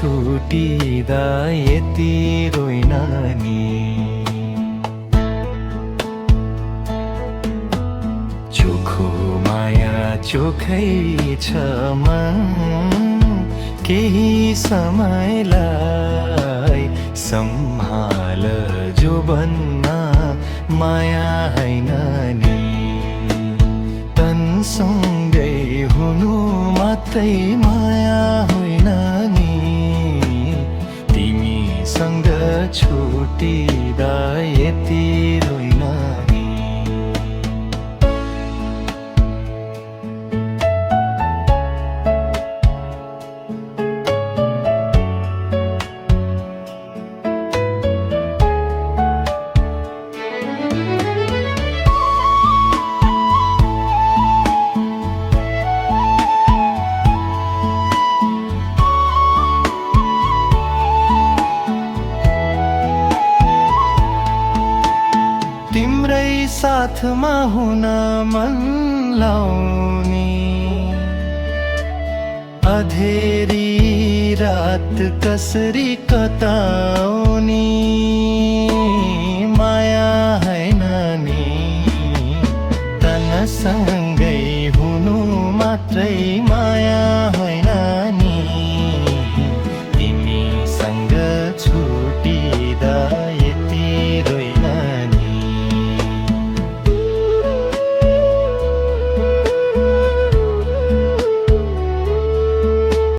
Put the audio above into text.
छुटिँदा यति रोइन नि। चोखो माया चोखै छ मन, केही समयलाई सम्हाल जो बन्ना माया हैन नि। तनसँगै हुनु मात्रै माया होइन नि, तिमीसँग छुटिँदा यति रोइन नि। तिम्रै साथमा हुन मन लाउने, अधेरी रात कसरी कताउने। माया हैन नि, तनसँगै हुनु मात्रै